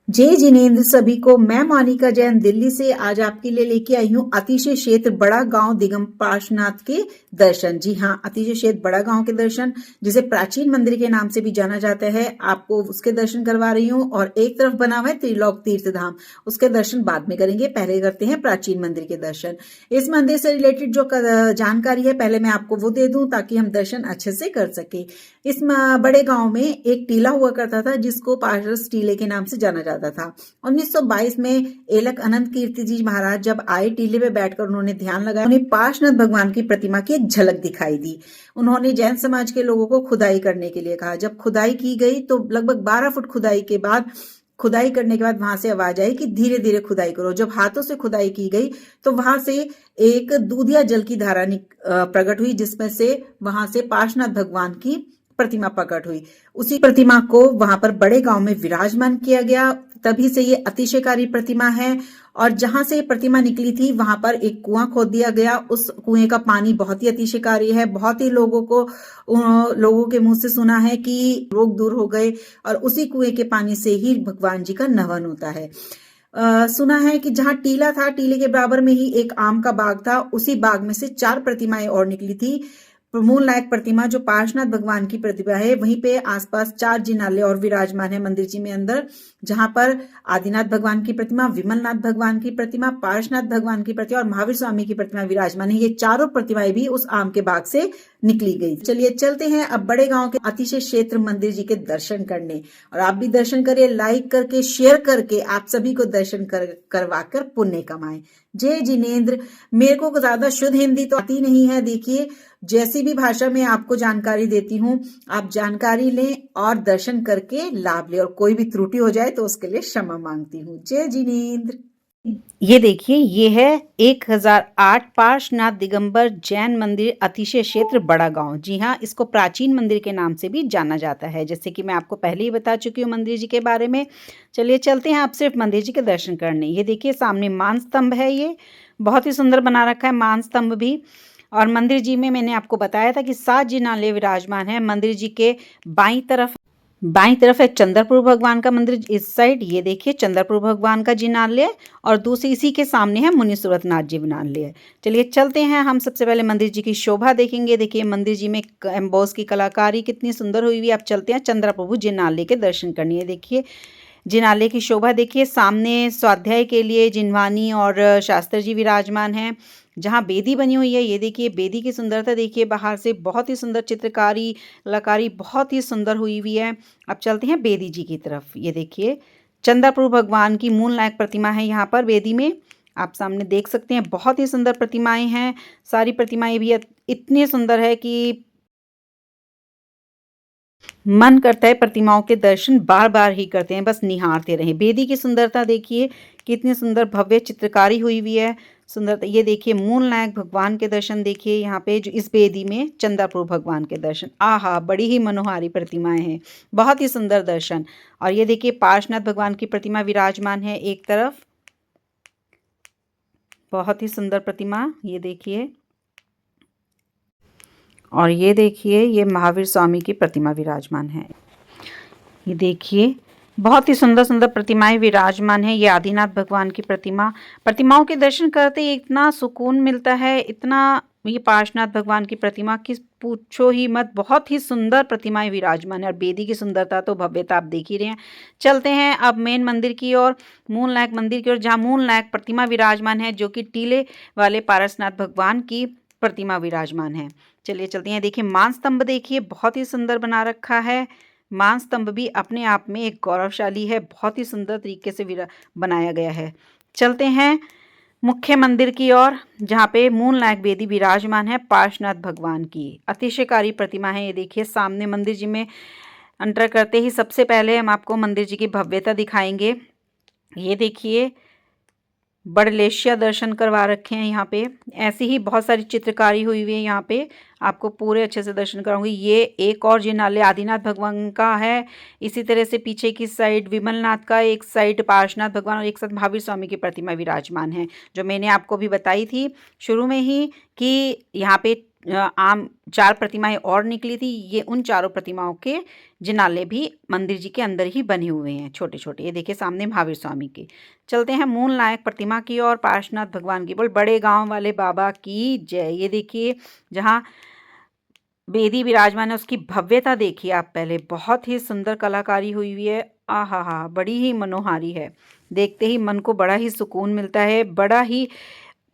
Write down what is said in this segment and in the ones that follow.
जय जिनेन्द्र सभी को। मैं मोनिका जैन दिल्ली से आज आपके लिए लेके आई हूँ अतिशय क्षेत्र बड़ा गांव दिगंबर पार्श्वनाथ के दर्शन। जी हाँ, अतिशय क्षेत्र बड़ा गांव के दर्शन, जिसे प्राचीन मंदिर के नाम से भी जाना जाता है, आपको उसके दर्शन करवा रही हूँ। और एक तरफ बना हुआ है त्रिलोक तीर्थ धाम, उसके दर्शन बाद में करेंगे, पहले करते हैं प्राचीन मंदिर के दर्शन। इस मंदिर से रिलेटेड जो जानकारी है पहले मैं आपको वो दे दूं ताकि हम दर्शन अच्छे से कर सके। इस बड़े गांव में एक टीला हुआ करता था जिसको पारस टीले के नाम से जाना जाता था। 1922 में एलक अनंत कीर्ति जी महाराज जब आए, टीले पे बैठकर उन्होंने ध्यान लगाया, उन्हें पार्श्वनाथ भगवान की प्रतिमा की एक झलक दिखाई दी। उन्होंने जैन समाज के लोगों को खुदाई करने के लिए कहा। जब खुदाई की गई तो लगभग 12 फुट खुदाई करने के बाद वहां से आवाज आई कि धीरे धीरे खुदाई करो। जब हाथों से खुदाई की गई तो वहां से एक दूधिया जल की धारा प्रकट हुई, जिसमें से वहां से पार्श्वनाथ भगवान की प्रतिमा प्रकट हुई। उसी प्रतिमा को वहां पर बड़े गांव में विराजमान किया गया, तभी से ये अतिशयकारी प्रतिमा है। और जहां से प्रतिमा निकली थी वहां पर एक कुआं खोद दिया गया। उस कुएं का पानी बहुत ही अतिशयकारी है। बहुत ही लोगों के मुंह से सुना है कि रोग दूर हो गए, और उसी कुएं के पानी से ही भगवान जी का नवन होता है। सुना है कि जहां टीला था, टीले के बराबर में ही एक आम का बाग था। उसी बाग में से 4 प्रतिमाएं और निकली थी। मूल नायक प्रतिमा जो पार्श्वनाथ भगवान की प्रतिमा है, वहीं पे आसपास 4 जिनालय और विराजमान है मंदिर जी में अंदर, जहां पर आदिनाथ भगवान की प्रतिमा, विमलनाथ भगवान की प्रतिमा, पार्श्वनाथ भगवान की प्रतिमा और महावीर स्वामी की प्रतिमा विराजमान है। ये चारों प्रतिमाएं भी उस आम के बाग से निकली गई। चलिए चलते हैं अब बड़े गांव के अतिशय क्षेत्र मंदिर जी के दर्शन करने। और आप भी दर्शन करिए, लाइक करके, शेयर करके, आप सभी को दर्शन करवाकर पुण्य कमाएं। जय जिनेन्द्र। मेरे को ज्यादा शुद्ध हिंदी तो आती नहीं है। देखिए, जैसी भी भाषा में आपको जानकारी देती हूँ, आप जानकारी लें और दर्शन करके लाभ लें, और कोई भी त्रुटि हो जाए तो उसके लिए क्षमा मांगती हूँ। जय जिनेन्द्र। ये देखिए, ये है 1008 पार्श्वनाथ दिगंबर जैन मंदिर अतिशय क्षेत्र बड़ा गांव। जी हाँ, इसको प्राचीन मंदिर के नाम से भी जाना जाता है, जैसे कि मैं आपको पहले ही बता चुकी हूँ मंदिर जी के बारे में। चलिए चलते हैं आप सिर्फ मंदिर जी के दर्शन करने। ये देखिए, सामने मान स्तंभ है, ये बहुत ही सुंदर बना रखा है मान स्तंभ भी। और मंदिर जी में मैंने आपको बताया था कि 7 जिनालय विराजमान है। मंदिर जी के बाईं तरफ है चंद्रपुर भगवान का मंदिर। इस साइड ये देखिए चंद्रपुर भगवान का जिनालय, और दूसरी इसी के सामने है मुनि सूरतनाथ जी जिनालय। चलिए चलते हैं, हम सबसे पहले मंदिर जी की शोभा देखेंगे। देखिए मंदिर जी में एम्बोस की कलाकारी कितनी सुंदर हुई हुई है। अब चलते हैं चंद्रप्रभु जिनालय के दर्शन करने। देखिए जिनालय की शोभा देखिए, सामने स्वाध्याय के लिए जिन्वानी और शास्त्री जी विराजमान हैं, जहाँ बेदी बनी हुई है। ये देखिए बेदी की सुंदरता देखिए, बाहर से बहुत ही सुंदर चित्रकारी कलाकारी बहुत ही सुंदर हुई हुई है। अब चलते हैं बेदी जी की तरफ। ये देखिए चंद्रप्रभु भगवान की मूल नायक प्रतिमा है यहाँ पर बेदी में, आप सामने देख सकते हैं। बहुत ही सुंदर प्रतिमाएं हैं, सारी प्रतिमाएं भी इतनी सुंदर है कि मन करता है प्रतिमाओं के दर्शन बार बार ही करते हैं, बस निहारते रहें। बेदी की सुंदरता देखिए, कितनी सुंदर भव्य चित्रकारी हुई हुई है, सुंदरता। ये देखिए मूल नायक भगवान के दर्शन देखिए यहाँ पे, जो इस बेदी में चंद्रप्रभु भगवान के दर्शन, आहा बड़ी ही मनोहारी प्रतिमाएं हैं, बहुत ही सुंदर दर्शन। और ये देखिए पार्श्वनाथ भगवान की प्रतिमा विराजमान है एक तरफ, बहुत ही सुंदर प्रतिमा। ये देखिए, और ये देखिए ये महावीर स्वामी की प्रतिमा विराजमान है। ये देखिए बहुत ही सुंदर सुंदर प्रतिमाएं विराजमान है। ये आदिनाथ भगवान की प्रतिमाओं के दर्शन करते ही इतना सुकून मिलता है, इतना। ये पार्श्वनाथ भगवान की प्रतिमा की पूछो ही मत, बहुत ही सुंदर प्रतिमाएं विराजमान है। और बेदी की सुंदरता तो भव्यता आप देख ही रहे हैं। चलते हैं अब मेन मंदिर की ओर, मूल नायक मंदिर की ओर, जहाँ मूल नायक प्रतिमा विराजमान है, जो कि टीले वाले पारसनाथ भगवान की प्रतिमा विराजमान है। चलिए चलते हैं। देखिए मान स्तंभ देखिए, बहुत ही सुंदर बना रखा है। मान स्तंभ भी अपने आप में एक गौरवशाली है, बहुत ही सुंदर तरीके से बनाया गया है। चलते हैं मुख्य मंदिर की ओर, जहाँ पे मूल नायक बेदी विराजमान है पार्श्वनाथ भगवान की अतिशयकारी प्रतिमा है। ये देखिए सामने मंदिर जी में एंटर करते ही सबसे पहले हम आपको मंदिर जी की भव्यता दिखाएंगे। ये देखिए बड़लेशिया दर्शन करवा रखे हैं यहाँ पे, ऐसी ही बहुत सारी चित्रकारी हुई हुई है यहाँ पे, आपको पूरे अच्छे से दर्शन कराऊंगी। ये एक और जिनालय आदिनाथ भगवान का है। इसी तरह से पीछे की साइड विमलनाथ का, एक साइड पार्श्वनाथ भगवान, और एक साथ महावीर स्वामी की प्रतिमा विराजमान है, जो मैंने आपको भी बताई थी शुरू में ही कि यहाँ पे आम 4 प्रतिमाएं और निकली थी। ये उन चारों प्रतिमाओं के जिनाले भी मंदिर जी के अंदर ही बने हुए हैं, छोटे-छोटे। ये देखिए सामने महावीर स्वामी के। चलते हैं मूल नायक प्रतिमा की ओर, पार्श्वनाथ भगवान की। बोल बड़े गाँव वाले बाबा की जय। ये देखिए जहाँ बेदी विराजमान है उसकी भव्यता देखिए आप पहले, बहुत ही सुंदर कलाकारी हुई हुई है। आहा! बड़ी ही मनोहारी है। देखते ही मन को बड़ा ही सुकून मिलता है, बड़ा ही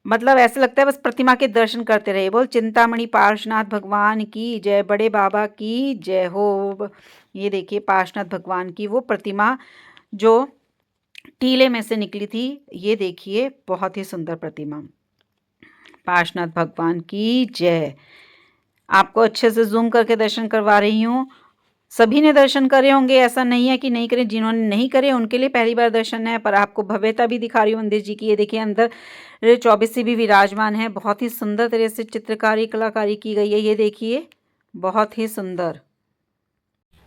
मतलब ऐसा लगता है बस प्रतिमा के दर्शन करते रहे। बोल चिंतामणि पार्श्वनाथ भगवान की जय, बड़े बाबा की जय हो। ये देखिए पार्श्वनाथ भगवान की वो प्रतिमा जो टीले में से निकली थी। ये देखिए बहुत ही सुंदर प्रतिमा। पार्श्वनाथ भगवान की जय। आपको अच्छे से जूम करके दर्शन करवा रही हूँ। सभी ने दर्शन करे होंगे, ऐसा नहीं है कि नहीं करे। जिन्होंने नहीं करे उनके लिए पहली बार दर्शन है, पर आपको भव्यता भी दिखा रही हूँ मंदिर जी की। ये देखिए अंदर 24 भी विराजमान है। बहुत ही सुंदर तरह से चित्रकारी कलाकारी की गई है। ये देखिए बहुत ही सुंदर।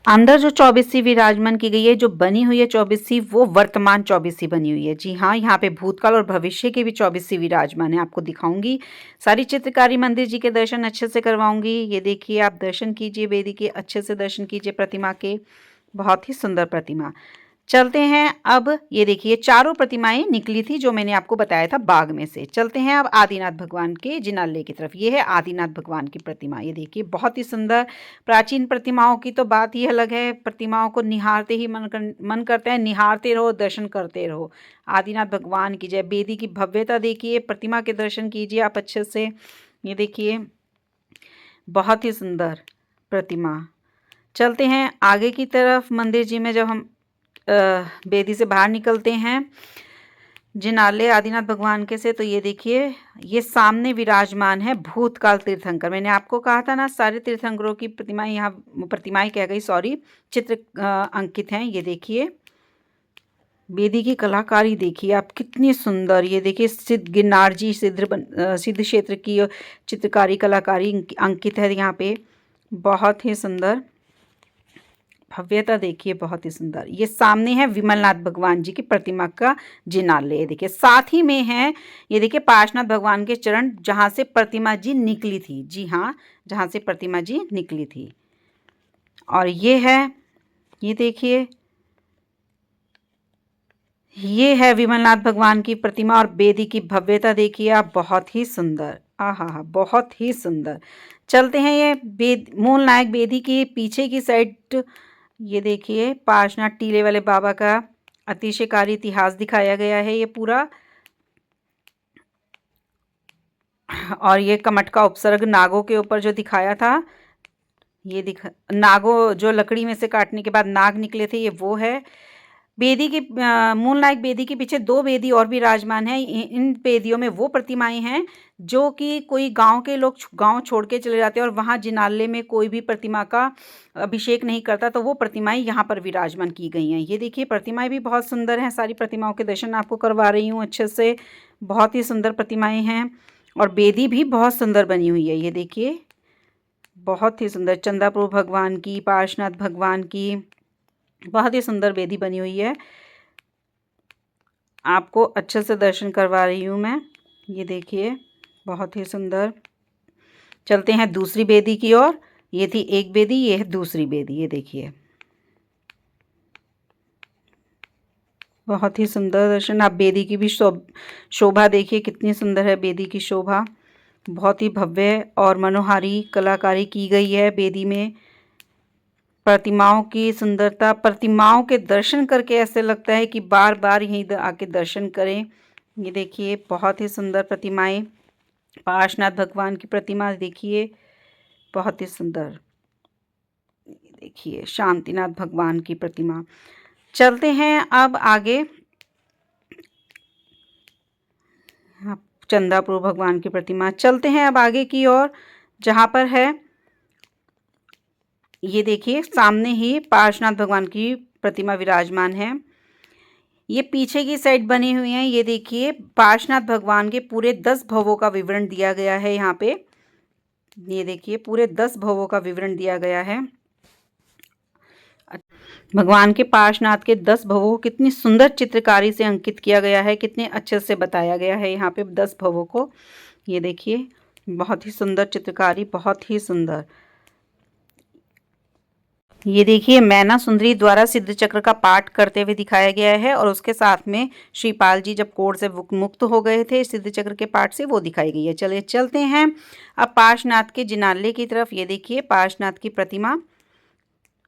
अंदर जो 24 विराजमान की गई है, जो बनी हुई है 24 वो वर्तमान 24 बनी हुई है। जी हाँ, यहाँ पे भूतकाल और भविष्य के भी 24 विराजमान है। आपको दिखाऊंगी सारी चित्रकारी, मंदिर जी के दर्शन अच्छे से करवाऊंगी। ये देखिए आप दर्शन कीजिए, वेदी के अच्छे से दर्शन कीजिए प्रतिमा के। बहुत ही सुंदर प्रतिमा। चलते हैं अब। ये देखिए चारों प्रतिमाएं निकली थी जो मैंने आपको बताया था बाग में से। चलते हैं अब आदिनाथ भगवान के जिनालय की तरफ। ये है आदिनाथ भगवान की प्रतिमा। ये देखिए बहुत ही सुंदर। प्राचीन प्रतिमाओं की तो बात ही अलग है, प्रतिमाओं को निहारते ही मन करता है निहारते रहो, दर्शन करते रहो। आदिनाथ भगवान की जय। बेदी की भव्यता देखिए, प्रतिमा के दर्शन कीजिए आप अच्छे से। ये देखिए बहुत ही सुंदर प्रतिमा। चलते हैं आगे की तरफ। मंदिर जी में जब हम बेदी से बाहर निकलते हैं जिनालय आदिनाथ भगवान के से, तो ये देखिए ये सामने विराजमान है भूतकाल तीर्थंकर। मैंने आपको कहा था ना सारे तीर्थंकरों की प्रतिमाएं, यहाँ प्रतिमाएं कह गई सॉरी, चित्र अंकित हैं। ये देखिए बेदी की कलाकारी देखिए आप कितनी सुंदर। ये देखिए सिद्ध गिरनार जी सिद्ध क्षेत्र की चित्रकारी कलाकारी अंकित है यहाँ पे। बहुत ही सुंदर भव्यता देखिए, बहुत ही सुंदर। ये सामने है विमलनाथ भगवान जी की प्रतिमा का जिनालय। देखिए साथ ही में है ये देखिए पार्श्वनाथ भगवान के चरण, जहाँ से प्रतिमा जी निकली थी। जी हाँ, जहाँ से प्रतिमा जी निकली थी। और ये है, ये देखिए ये है विमलनाथ भगवान की प्रतिमा। और बेदी की भव्यता देखिए आप, बहुत ही सुंदर। आहा, बहुत ही सुंदर। चलते हैं ये मूल नायक बेदी की पीछे की साइड। ये देखिए पार्श्वनाथ टीले वाले बाबा का अतिशयकारी इतिहास दिखाया गया है ये पूरा। और ये कमट का उपसर्ग नागों के ऊपर जो दिखाया था, ये नागों जो लकड़ी में से काटने के बाद नाग निकले थे, ये वो है। बेदी की मूल नायक बेदी के पीछे 2 बेदी और भी विराजमान है। इन बेदियों में वो प्रतिमाएं हैं जो कि कोई गांव के लोग गांव छोड़ के चले जाते हैं और वहां जिनालय में कोई भी प्रतिमा का अभिषेक नहीं करता, तो वो प्रतिमाएं यहाँ पर विराजमान की गई हैं। ये देखिए प्रतिमाएं भी बहुत सुंदर हैं। सारी प्रतिमाओं के दर्शन आपको करवा रही हूँ अच्छे से। बहुत ही सुंदर प्रतिमाएं हैं और बेदी भी बहुत सुंदर बनी हुई है। ये देखिए बहुत ही सुंदर। चंदाप्रभु भगवान की, पार्श्वनाथ भगवान की, बहुत ही सुंदर बेदी बनी हुई है। आपको अच्छे से दर्शन करवा रही हूँ मैं। ये देखिए बहुत ही सुंदर। चलते हैं दूसरी बेदी की ओर। ये थी एक बेदी, ये है दूसरी बेदी। ये देखिए बहुत ही सुंदर दर्शन। आप बेदी की भी शोभा देखिए कितनी सुंदर है। बेदी की शोभा बहुत ही भव्य और मनोहारी कलाकारी की गई है बेदी में। प्रतिमाओं की सुंदरता, प्रतिमाओं के दर्शन करके ऐसे लगता है कि बार बार यहीं आके दर्शन करें। ये देखिए बहुत ही सुंदर प्रतिमाएं। पार्श्वनाथ भगवान की प्रतिमा देखिए बहुत ही सुंदर। देखिए शांतिनाथ भगवान की प्रतिमा। चलते हैं अब आगे। चंदाप्रभु भगवान की प्रतिमा। चलते हैं अब आगे की ओर, जहाँ पर है ये देखिए सामने ही पार्श्वनाथ भगवान की प्रतिमा विराजमान है। ये पीछे की साइड बनी हुई है। ये देखिए पार्श्वनाथ भगवान के पूरे 10 भवों का विवरण दिया गया है यहाँ पे। ये देखिए पूरे 10 भवों का विवरण दिया गया है। भगवान के पार्श्वनाथ के 10 भवों को कितनी सुंदर चित्रकारी से अंकित किया गया है, कितने अच्छे से बताया गया है यहाँ पे 10 भवों को। ये देखिए बहुत ही सुंदर चित्रकारी, बहुत ही सुंदर। ये देखिए मैना सुंदरी द्वारा सिद्ध चक्र का पाठ करते हुए दिखाया गया है और उसके साथ में श्रीपाल जी जब कोर्ट से मुक्त हो गए थे सिद्ध चक्र के पाठ से, वो दिखाई गई है। चलिए चलते हैं अब पार्श्वनाथ के जिनालय की तरफ। ये देखिए पार्श्वनाथ की प्रतिमा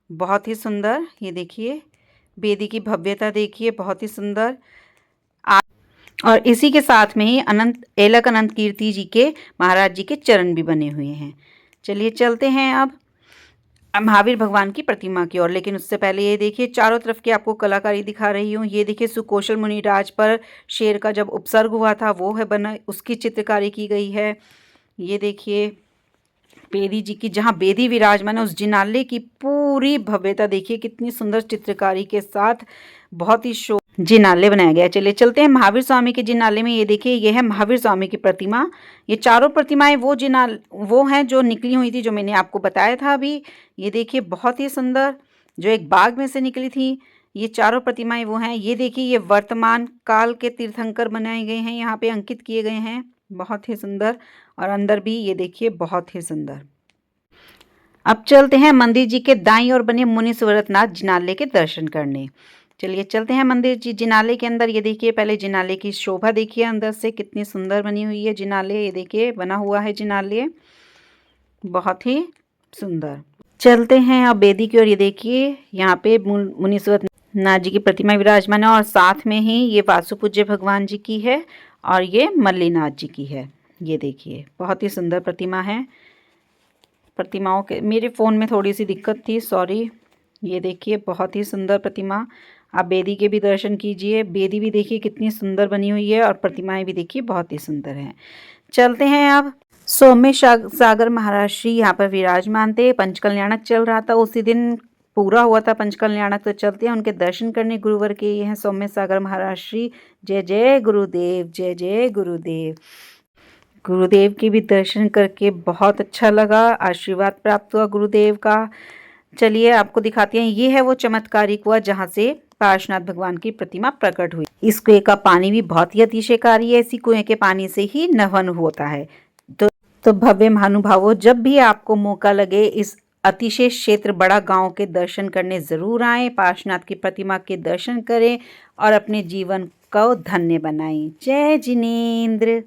बहुत ही सुंदर। ये देखिए बेदी की भव्यता देखिए, बहुत ही सुंदर। और इसी के साथ में ही एलक अनंत कीर्ति जी के महाराज जी के चरण भी बने हुए हैं। चलिए चलते हैं अब महावीर भगवान की प्रतिमा की ओर। लेकिन उससे पहले ये देखिए चारों तरफ की आपको कलाकारी दिखा रही हूँ। ये देखिए सुकौशल मुनिराज पर शेर का जब उपसर्ग हुआ था वो है बना, उसकी चित्रकारी की गई है। ये देखिए बेदी जी की, जहाँ बेदी विराजमान है उस जिनालय की पूरी भव्यता देखिए, कितनी सुंदर चित्रकारी के साथ बहुत ही जिनालय बनाया गया है। चलिए चलते हैं महावीर स्वामी के जिनालय में। ये देखिए ये है महावीर स्वामी की प्रतिमा। ये चारों प्रतिमाएं वो हैं जो निकली हुई थी, जो मैंने आपको बताया था अभी। ये देखिए बहुत ही सुंदर, जो एक बाग में से निकली थी। ये चारों प्रतिमाएं वो हैं। ये देखिए ये वर्तमान काल के तीर्थंकर बनाए गए हैं, यहाँ पे अंकित किए गए हैं, बहुत ही सुंदर। और अंदर भी ये देखिए बहुत ही सुंदर। अब चलते हैं मंदिर जी के दाईं ओर बने मुनि सुव्रतनाथ जिनालय के दर्शन करने। चलिए चलते हैं मंदिर जी जिनालय के अंदर। ये देखिए पहले जिनालय की शोभा देखिए, अंदर से कितनी सुंदर बनी हुई है जिनालय। ये देखिए बना हुआ है जिनालय, बहुत ही सुंदर। चलते हैं अब बेदी की ओर। ये देखिए यहाँ पे मुनि सुव्रतनाथ जी की प्रतिमा विराजमान है और साथ में ही ये वासुपूज्य भगवान जी की है और ये मल्लीनाथ जी की है। ये देखिए बहुत ही सुंदर प्रतिमा है। प्रतिमाओं के मेरे फ़ोन में थोड़ी सी दिक्कत थी, सॉरी। ये देखिए बहुत ही सुंदर प्रतिमा। आप बेदी के भी दर्शन कीजिए। बेदी भी देखिए कितनी सुंदर बनी हुई है और प्रतिमाएं भी देखिए बहुत ही सुंदर हैं। चलते हैं अब सौम्य सागर महाराज श्री यहाँ पर विराजमान थे। पंचकल्याणक चल रहा था, उसी दिन पूरा हुआ था पंचकल्याणक। तो चलते हैं उनके दर्शन करने गुरुवर के। ये हैं सौम्य सागर महाराज श्री। जय जय गुरुदेव, जय जय गुरुदेव। गुरुदेव के भी दर्शन करके बहुत अच्छा लगा, आशीर्वाद प्राप्त हुआ गुरुदेव का। चलिए आपको दिखाते हैं, ये है वो चमत्कारिक कुआं जहाँ से पार्श्वनाथ भगवान की प्रतिमा प्रकट हुई। इस कुएं का पानी भी बहुत ही अतिशयकारी है। इसी कुएं के पानी से ही नहन होता है। तो भव्य महानुभावों, जब भी आपको मौका लगे इस अतिशय क्षेत्र बड़ा गांव के दर्शन करने जरूर आएं, पार्श्वनाथ की प्रतिमा के दर्शन करें और अपने जीवन को धन्य बनाएं। जय जिनेंद्र।